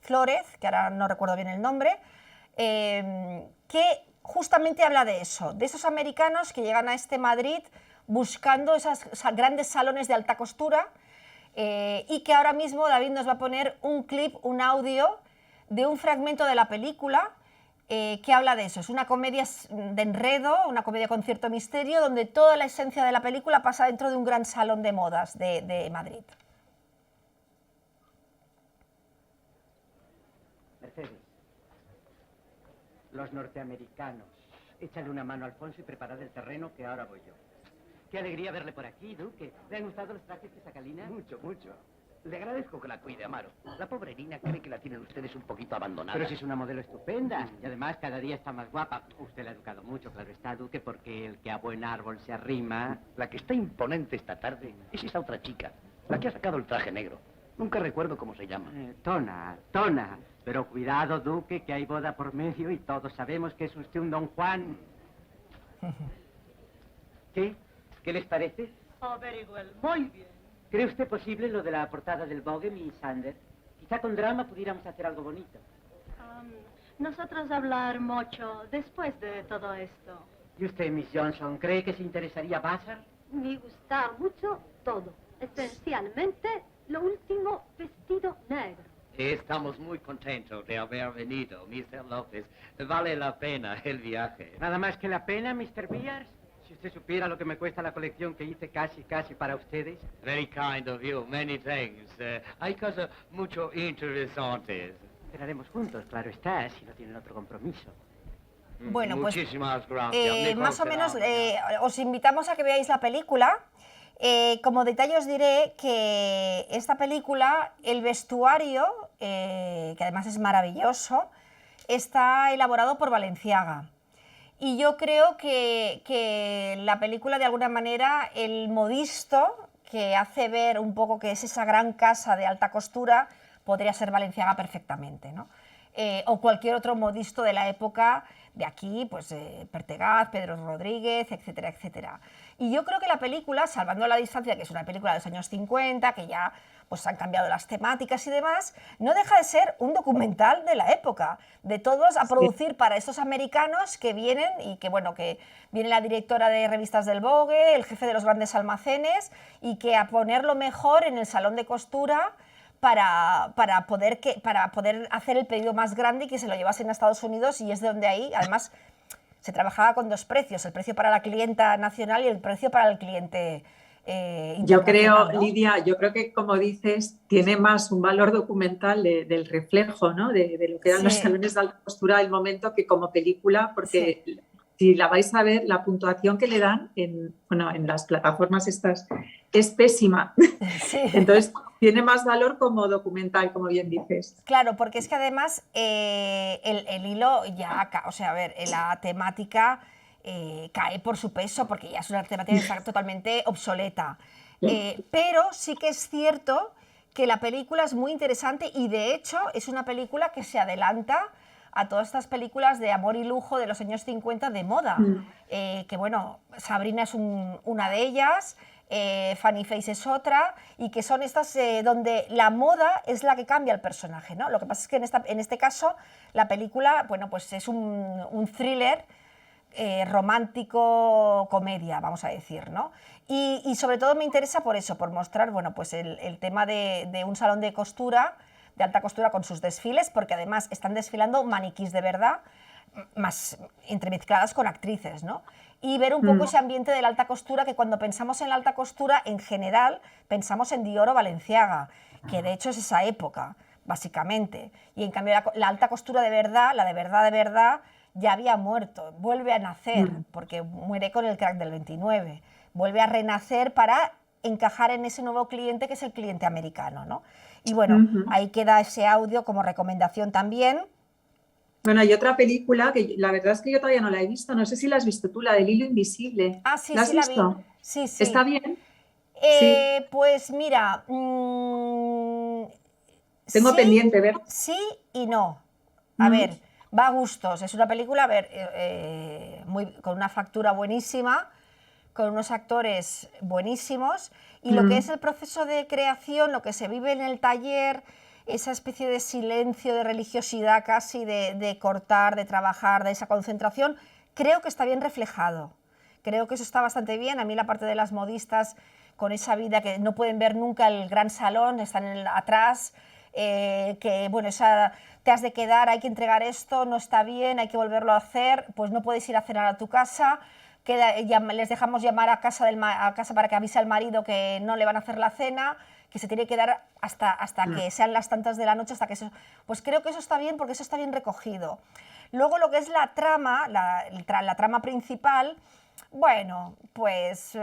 Flórez, que ahora no recuerdo bien el nombre, que justamente habla de eso, de esos americanos que llegan a este Madrid buscando esos grandes salones de alta costura y que ahora mismo David nos va a poner un clip, un audio de un fragmento de la película que habla de eso. Es una comedia de enredo, una comedia con cierto misterio, donde toda la esencia de la película pasa dentro de un gran salón de modas de Madrid. Mercedes, los norteamericanos. Échale una mano a Alfonso y preparad el terreno que ahora voy yo. Qué alegría verle por aquí, Duque. ¿Le han gustado los trajes de Sacalina? Mucho, mucho. Le agradezco que la cuide, Amaro. La pobre Nina cree que la tienen ustedes un poquito abandonada. Pero si es una modelo estupenda. Y además cada día está más guapa. Usted la ha educado mucho, claro está, Duque, porque el que a buen árbol se arrima... La que está imponente esta tarde es esa otra chica, la que ha sacado el traje negro. Nunca recuerdo cómo se llama. Tona. Pero cuidado, Duque, que hay boda por medio y todos sabemos que es usted un don Juan. ¿Qué? ¿Qué les parece? Oh, very well. Muy bien. ¿Cree usted posible lo de la portada del Vogue, Miss Sanders? Quizá con drama pudiéramos hacer algo bonito. Nosotros hablar mucho después de todo esto. ¿Y usted, Miss Johnson, cree que se interesaría Vassar? Me gusta mucho todo, especialmente lo último, vestido negro. Estamos muy contentos de haber venido, Mr. López. Vale la pena el viaje. Nada más que la pena, Mr. Beers. Si usted supiera lo que me cuesta la colección que hice casi para ustedes. Very kind of you, many thanks. Hay cosas mucho interesantes. Cenaremos juntos, claro está, si no tienen otro compromiso. Bueno, pues muchísimas gracias. más o menos os invitamos a que veáis la película. Como detalle os diré que esta película, el vestuario, que además es maravilloso, está elaborado por Balenciaga. Y yo creo que la película, de alguna manera, el modisto que hace ver un poco que es esa gran casa de alta costura, podría ser Balenciaga perfectamente, ¿no? O cualquier otro modisto de la época de aquí, pues Pertegaz, Pedro Rodríguez, etcétera, etcétera. Y yo creo que la película, salvando la distancia, que es una película de los años 50, que ya pues han cambiado las temáticas y demás, no deja de ser un documental de la época, de todos a producir para estos americanos que vienen y que, bueno, que viene la directora de revistas del Vogue, el jefe de los grandes almacenes, y que a ponerlo mejor en el salón de costura para poder hacer el pedido más grande y que se lo llevasen a Estados Unidos, y es de donde ahí, además, se trabajaba con dos precios, el precio para la clienta nacional y el precio para el cliente Yo creo, internacional, ¿no? Lidia, yo creo que como dices, tiene más un valor documental del reflejo, ¿no? De lo que eran los Sí, salones de alta costura del momento que como película, sí, porque si la vais a ver, la puntuación que le dan bueno, en las plataformas estas es pésima. sí. Entonces, tiene más valor como documental, como bien dices. Claro, porque es que además el hilo ya, o sea, a ver, la temática cae por su peso, porque ya es una temática que está totalmente obsoleta. Pero sí que es cierto que la película es muy interesante y de hecho es una película que se adelanta a todas estas películas de amor y lujo de los años 50 de moda. Que bueno, Sabrina es una de ellas, Funny Face es otra, y que son estas donde la moda es la que cambia el personaje, ¿no? Lo que pasa es que en este caso la película, bueno, pues es un thriller romántico comedia, vamos a decir, ¿no? Y sobre todo me interesa por eso, por mostrar, bueno, pues el tema de un salón de costura, de alta costura con sus desfiles, porque además están desfilando maniquís de verdad, más entremezcladas con actrices, ¿no? Y ver un poco ese ambiente de la alta costura, que cuando pensamos en la alta costura, en general, pensamos en Dior o Balenciaga, que de hecho es esa época, básicamente. Y en cambio la alta costura de verdad, la de verdad, ya había muerto, vuelve a nacer, porque muere con el crack del 29, vuelve a renacer para encajar en ese nuevo cliente que es el cliente americano, ¿no? Y bueno, ahí queda ese audio como recomendación también. Bueno, hay otra película que la verdad es que yo todavía no la he visto, no sé si la has visto tú, la del hilo invisible. Ah, sí, ¿La has sí la vi. visto? Sí, sí. ¿Está bien? Sí, Pues mira, tengo sí, pendiente ver. sí y no. A ver, va a gustos. Es una película, a ver, con una factura buenísima, con unos actores buenísimos, y lo que es el proceso de creación, lo que se vive en el taller, esa especie de silencio, de religiosidad casi, de cortar, de trabajar, de esa concentración, creo que está bien reflejado. Creo que eso está bastante bien. A mí la parte de las modistas, con esa vida que no pueden ver nunca el gran salón, están atrás, que bueno, te has de quedar, hay que entregar esto, no está bien, hay que volverlo a hacer, pues no puedes ir a cenar a tu casa, les dejamos llamar a casa para que avise al marido que no le van a hacer la cena, que se tiene que dar hasta que sean las tantas de la noche, pues creo que eso está bien, porque eso está bien recogido. Luego lo que es la trama, la trama principal, bueno, pues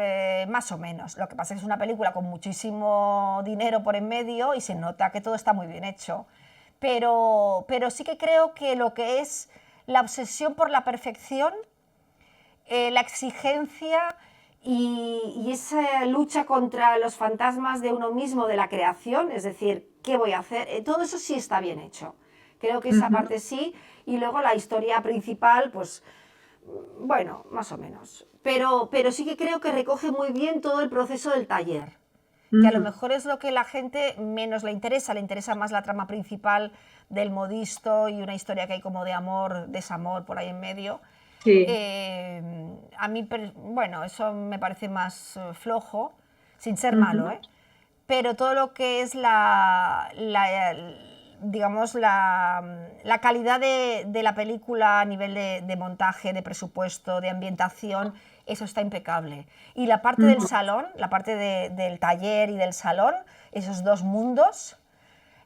más o menos. Lo que pasa es que es una película con muchísimo dinero por en medio y se nota que todo está muy bien hecho. Pero sí que creo que lo que es la obsesión por la perfección, la exigencia y esa lucha contra los fantasmas de uno mismo, de la creación, es decir, ¿qué voy a hacer? Todo eso sí está bien hecho. Creo que esa parte sí. Y luego la historia principal, pues bueno, más o menos. Pero sí que creo que recoge muy bien todo el proceso del taller, que a lo mejor es lo que la gente menos le interesa más la trama principal del modisto y una historia que hay como de amor, desamor por ahí en medio. Sí. A mí, bueno, eso me parece más flojo, sin ser malo, ¿eh? Pero todo lo que es digamos, la calidad de la película a nivel de montaje, de presupuesto, de ambientación, eso está impecable. Y la parte del salón, la parte del taller y del salón, esos dos mundos,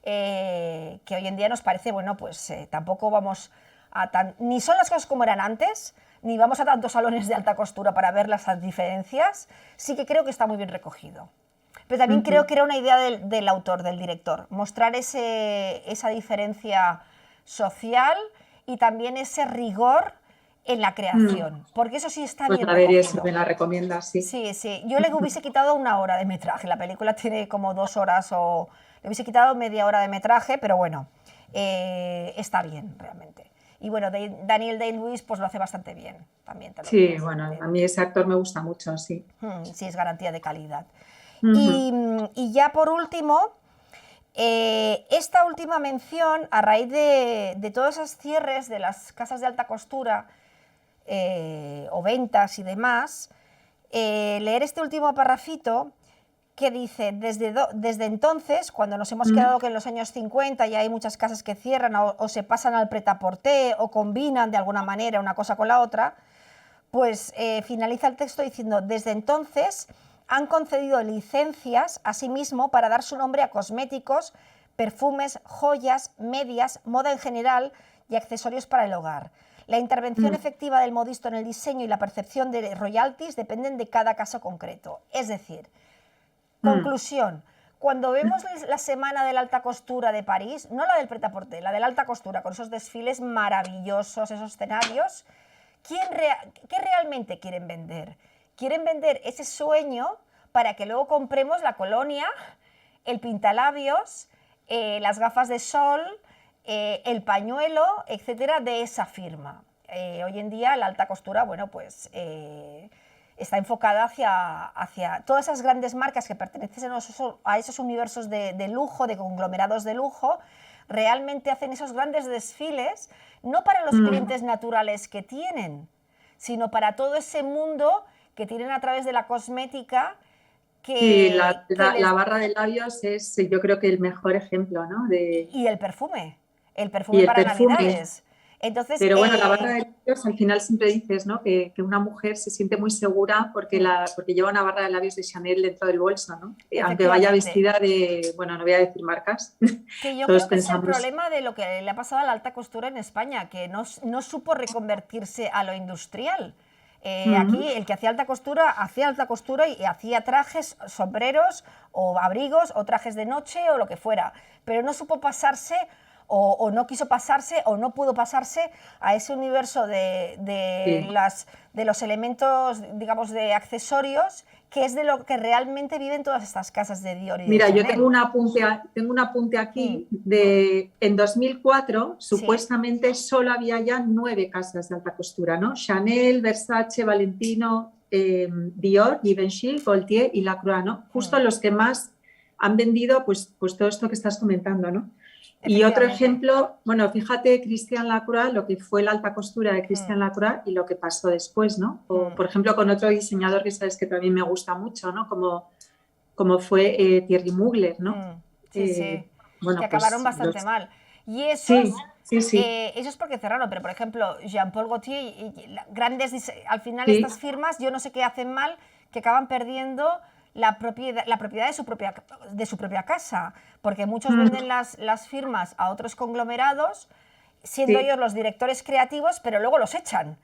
que hoy en día nos parece, bueno, pues tampoco vamos ni son las cosas como eran antes, ni vamos a tantos salones de alta costura para ver las diferencias, sí que creo que está muy bien recogido. Pero también creo que era una idea del autor, del director, mostrar esa diferencia social y también ese rigor en la creación, porque eso sí está Pues bien a ver, recogido. eso me la recomiendas, sí. Sí, sí. Yo le hubiese quitado 1 hora de metraje. La película tiene como 2 horas o... Le hubiese quitado media hora de metraje, pero bueno, está bien, realmente. Y bueno, Daniel Day-Lewis pues lo hace bastante bien, también. Sí, bueno, a mí ese actor me gusta mucho, sí. Sí, es garantía de calidad. Y ya por último, esta última mención, a raíz de todos esos cierres de las casas de alta costura o ventas y demás, leer este último parrafito que dice, desde entonces, cuando nos hemos quedado que en los años 50 ya hay muchas casas que cierran o se pasan al prêt-à-porter o combinan de alguna manera una cosa con la otra, pues finaliza el texto diciendo, desde entonces han concedido licencias asimismo para dar su nombre a cosméticos, perfumes, joyas, medias, moda en general y accesorios para el hogar. La intervención efectiva del modisto en el diseño y la percepción de royalties dependen de cada caso concreto. Es decir, conclusión, cuando vemos la semana de la alta costura de París, no la del Pret-a-Porter, la de la alta costura, con esos desfiles maravillosos, esos escenarios, ¿qué realmente quieren vender? Quieren vender ese sueño para que luego compremos la colonia, el pintalabios, las gafas de sol, el pañuelo, etcétera, de esa firma. Hoy en día la alta costura, bueno, pues está enfocada hacia todas esas grandes marcas que pertenecen a esos universos de lujo, de conglomerados de lujo, realmente hacen esos grandes desfiles, no para los clientes naturales que tienen, sino para todo ese mundo que tienen a través de la cosmética. Sí, la barra de labios es, yo creo que el mejor ejemplo, ¿no? Y el perfume para Navidades. Entonces, pero bueno, la barra de labios al final siempre dices, ¿no? Que una mujer se siente muy segura porque lleva una barra de labios de Chanel dentro del bolso, ¿no? Aunque vaya vestida de, bueno, no voy a decir marcas. Que yo creo que es el problema de lo que le ha pasado a la alta costura en España, que no supo reconvertirse a lo industrial. Aquí el que hacía alta costura y hacía trajes, sombreros o abrigos o trajes de noche o lo que fuera, pero no supo pasarse o no quiso pasarse o no pudo pasarse a ese universo de los elementos, digamos, de accesorios, que es de lo que realmente viven todas estas casas de Dior y Mira, de yo Chanel. tengo un apunte aquí en 2004 supuestamente solo había ya 9 casas de alta costura, ¿no? Chanel, Versace, Valentino, Dior, Givenchy, Gaultier y Lacroix, ¿no? Justo los que más han vendido pues todo esto que estás comentando, ¿no? Y otro ejemplo, bueno, fíjate Christian Lacroix, lo que fue la alta costura de Christian Lacroix y lo que pasó después, ¿no? O, por ejemplo, con otro diseñador que sabes que también me gusta mucho, ¿no? Como fue Thierry Mugler, ¿no? Sí, bueno, que acabaron pues, bastante mal. Y eso sí. eso es porque cerraron, pero por ejemplo, Jean-Paul Gaultier y al final estas firmas, yo no sé qué hacen mal, que acaban perdiendo la propiedad de su propia casa, porque muchos venden las firmas a otros conglomerados, siendo ellos los directores creativos, pero luego los echan.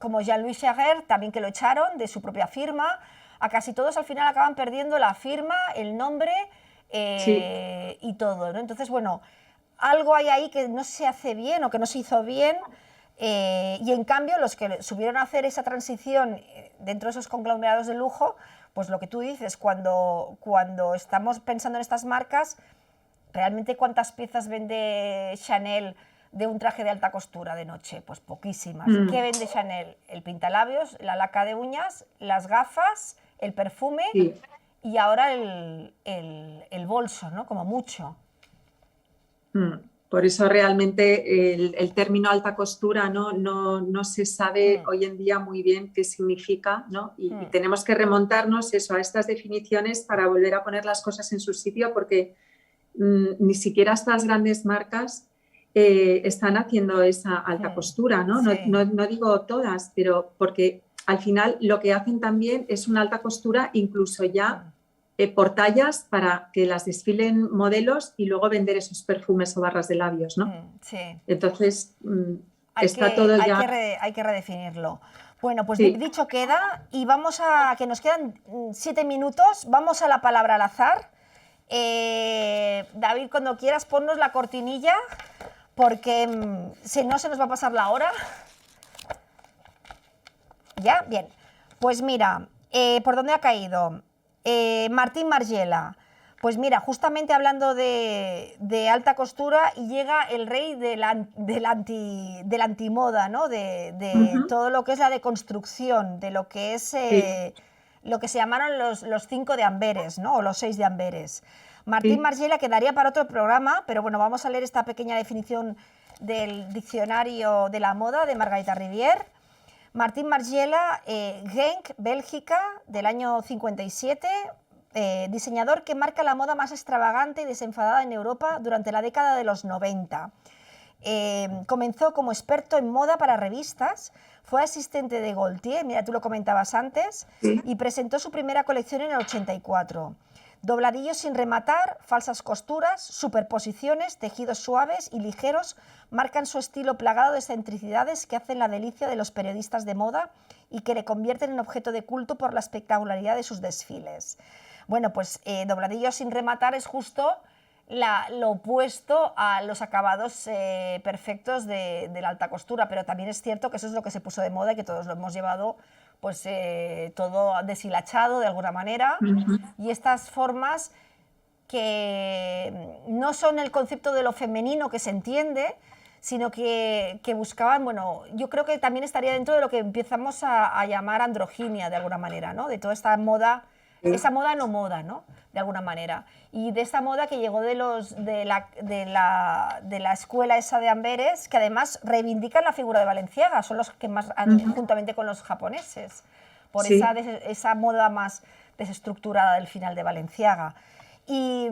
Como Jean-Louis Cherrer, también que lo echaron de su propia firma. A casi todos al final acaban perdiendo la firma, el nombre y todo, ¿no? Entonces, bueno, algo hay ahí que no se hace bien o que no se hizo bien. Y en cambio los que subieron a hacer esa transición dentro de esos conglomerados de lujo, pues lo que tú dices, cuando estamos pensando en estas marcas, realmente ¿cuántas piezas vende Chanel de un traje de alta costura de noche? Pues poquísimas. ¿Qué vende Chanel? El pintalabios, la laca de uñas, las gafas, el perfume y ahora el bolso, ¿no? Como mucho. Por eso realmente el término alta costura no se sabe hoy en día muy bien qué significa, ¿no? Y tenemos que remontarnos a estas definiciones para volver a poner las cosas en su sitio, porque ni siquiera estas grandes marcas están haciendo esa alta costura, ¿no? No digo todas, pero porque al final lo que hacen también es una alta costura incluso ya por tallas para que las desfilen modelos y luego vender esos perfumes o barras de labios, ¿no? Entonces, todo ya... Hay que redefinirlo. Bueno, pues dicho queda, y vamos a... que nos quedan 7 minutos, vamos a la palabra al azar. David, cuando quieras, ponnos la cortinilla, porque si no se nos va a pasar la hora. ¿Ya? Bien. Pues mira, ¿por dónde ha caído? Martín Margiela. Pues mira, justamente hablando de alta costura, y llega el rey de la antimoda, ¿no? De todo lo que es la deconstrucción, de lo que es lo que se llamaron los 5 de Amberes, ¿no? O los 6 de Amberes. Martín Margiela quedaría para otro programa, pero bueno, vamos a leer esta pequeña definición del diccionario de la moda de Margarita Rivière. Martín Margiela, Genk, Bélgica, del año 57, diseñador que marca la moda más extravagante y desenfadada en Europa durante la década de los 90. Comenzó como experto en moda para revistas, Fue asistente de Gaultier, mira, tú lo comentabas antes, Sí. y presentó su primera colección en el 84. Dobladillos sin rematar, falsas costuras, superposiciones, tejidos suaves y ligeros marcan su estilo plagado de excentricidades que hacen la delicia de los periodistas de moda y que le convierten en objeto de culto por la espectacularidad de sus desfiles. Bueno, pues dobladillos sin rematar es justo lo opuesto a los acabados perfectos de la alta costura, pero también es cierto que eso es lo que se puso de moda y que todos lo hemos llevado pues todo deshilachado de alguna manera, y estas formas que no son el concepto de lo femenino que se entiende, sino que buscaban, bueno, yo creo que también estaría dentro de lo que empezamos a llamar androginia de alguna manera, ¿no? De toda esta moda, esa moda no moda, ¿no? De alguna manera. Y de esta moda que llegó de la escuela esa de Amberes, que además reivindican la figura de Balenciaga, son los que más, juntamente con los japoneses, por Sí. esa moda más desestructurada del final de Balenciaga. Y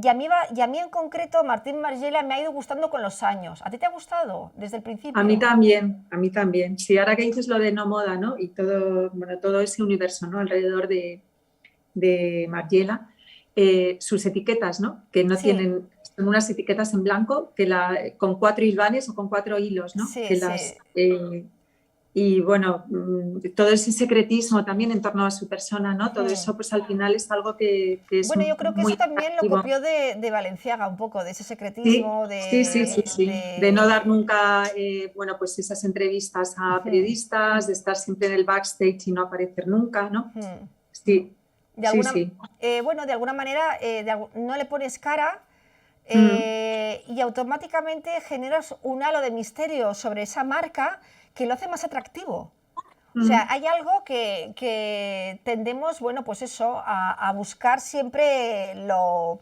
a mí en concreto, Martín Margiela me ha ido gustando con los años. ¿A ti te ha gustado desde el principio? A mí también. Sí, ahora que dices lo de no moda, ¿no? Y todo, bueno, todo ese universo, ¿no? Alrededor de Margiela, sus etiquetas, ¿no? Que no Sí. tienen, son unas etiquetas en blanco con 4 hilvanes o con 4 hilos, ¿no? Sí, Que sí. Y bueno, todo ese secretismo también en torno a su persona, ¿no? Todo eso, pues al final es algo que es Bueno, yo creo que muy eso también lo atractivo. copió de Balenciaga un poco, de ese Sí, secretismo, de no dar nunca, bueno, pues esas entrevistas a periodistas, de estar siempre en el backstage y no aparecer nunca, ¿no? Sí, De sí, alguna, sí. bueno, de alguna manera no le pones cara y automáticamente generas un halo de misterio sobre esa marca que lo hace más atractivo. O sea, hay algo que tendemos, bueno, pues eso, a buscar siempre lo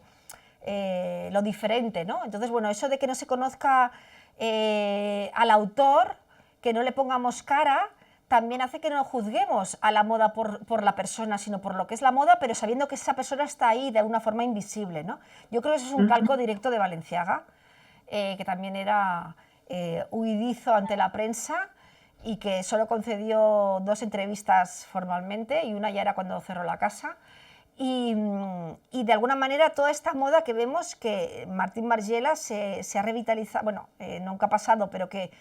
diferente, ¿no? Entonces, bueno, eso de que no se conozca al autor, que no le pongamos cara, también hace que no juzguemos a la moda por la persona, sino por lo que es la moda, pero sabiendo que esa persona está ahí de una forma invisible, ¿no? Yo creo que eso es un calco directo de Balenciaga, que también era huidizo ante la prensa y que solo concedió 2 entrevistas formalmente y una ya era cuando cerró la casa. Y de alguna manera toda esta moda que vemos que Martín Margiela se ha revitalizado, bueno, nunca ha pasado, pero que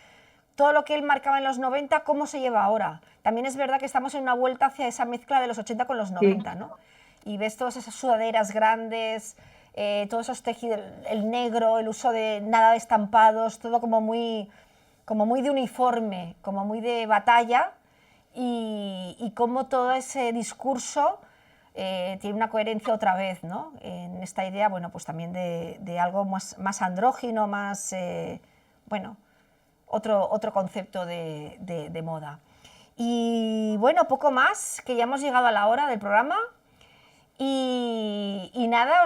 todo lo que él marcaba en los 90, ¿cómo se lleva ahora? También es verdad que estamos en una vuelta hacia esa mezcla de los 80 con los 90, ¿no? Y ves todas esas sudaderas grandes, todos esos tejidos, el negro, el uso de nada de estampados, todo como muy de uniforme, como muy de batalla, y cómo todo ese discurso tiene una coherencia otra vez, ¿no? En esta idea, bueno, pues también de algo más andrógino, más, bueno, otro concepto de moda. Y bueno, poco más, que ya hemos llegado a la hora del programa. Y nada,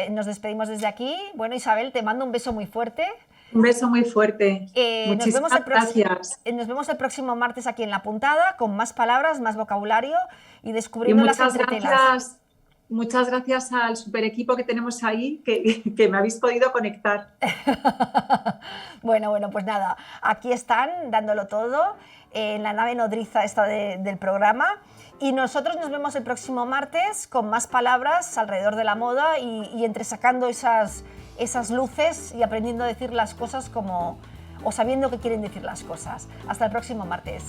nos despedimos desde aquí. Bueno, Isabel, te mando un beso muy fuerte. Un beso muy fuerte. Muchísimas gracias. Nos vemos el próximo martes aquí en La Puntada, con más palabras, más vocabulario y Y descubriendo las entretelas. muchas gracias al super equipo que tenemos ahí, que me habéis podido conectar. Bueno, pues nada, aquí están dándolo todo en la nave nodriza esta del programa, y nosotros nos vemos el próximo martes con más palabras alrededor de la moda y entresacando esas luces y aprendiendo a decir las cosas o sabiendo que quieren decir las cosas. Hasta el próximo martes.